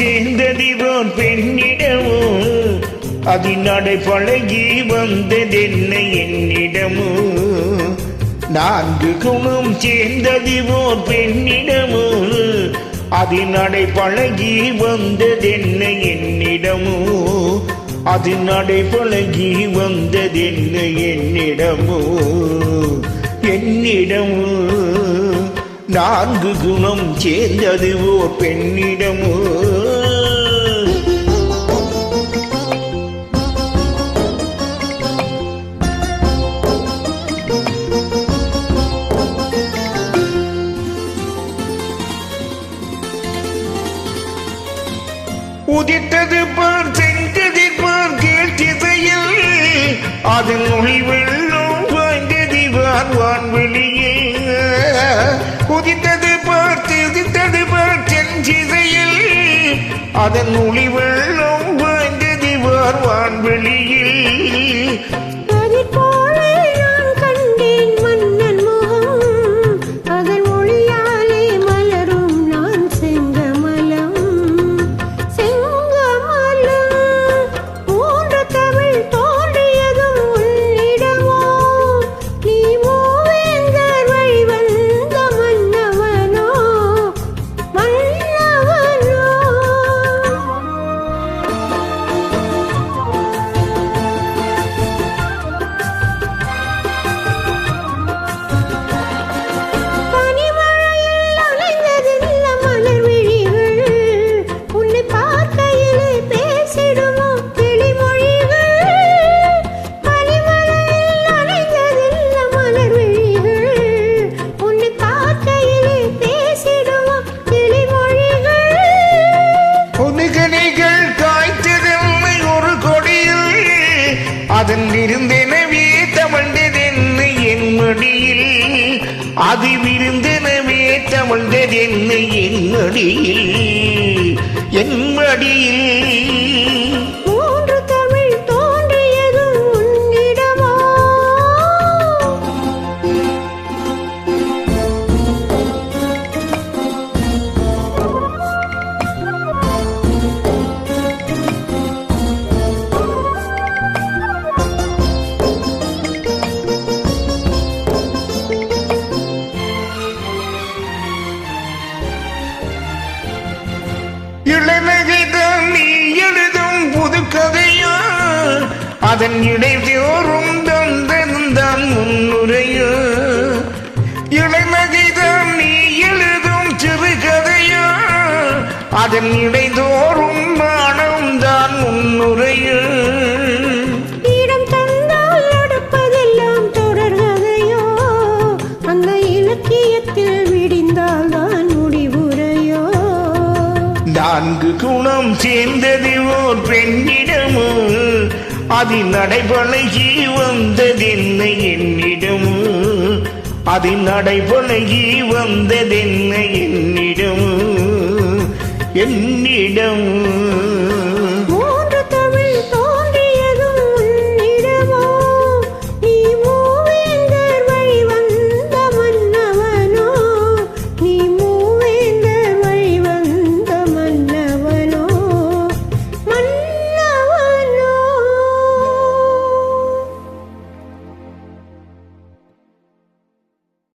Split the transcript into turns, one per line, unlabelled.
சேர்ந்ததிவோர் பெண்ணிடமோ அதிநடை பழகி வந்ததென்ன என்னிடமோ நான்கு குணம் சேர்ந்ததிவோர் பெண்ணிடமோ அதிநடை பழகி வந்ததென்ன என்னிடமோ அதிநடை பழகி வந்ததென்ன என்னிடமோ என்னிடமோ நான்கு குணம் சேர்ந்ததுவோர் பெண்ணிடமோ உதித்தது பார் செஞ்சது பார் கேட்டிசையில் அதன் மொழி வெள்ளம் வாய்ந்தது வான்வெளியில் உதித்தது பார் திதித்தது பார் செஞ்சிசையில் அதன் மொழி வெள்ளம் வாய்ந்தது வான்வெளியில் அதன் விருந்தெனவே தமிழ்ந்ததென்ன என் மடியில் அது விருந்தெனவே தமிழ்ந்ததென்ன என் மடியில் என் மடியில்
மூன்று தமிழ் தோன்றியது உன்னிடமோ
இளநகைதான் நீ எழுதும் புது கதையா அதன் இடைதோறும் தந்தான் முன்னுரையோ இளநகைதான் நீ எழுதும் சிறு கதையா அதன் இடைதோறும் மானம்தான் முன்னுரையோ
இடம் தந்தால் நடப்பதெல்லாம் தொடர்கதையோ அந்த இலக்கியத்தில் விடிந்தால் தான் முடிவுரையோ
நான்கு குணம் சேர்ந்தது ஓர் பெண்ணிடமோ அதில் நடைபழகி வந்ததென்ன என்னிடமோ அதில் நடைபழகி வந்ததென்ன என்னிடமோ என்னிடம்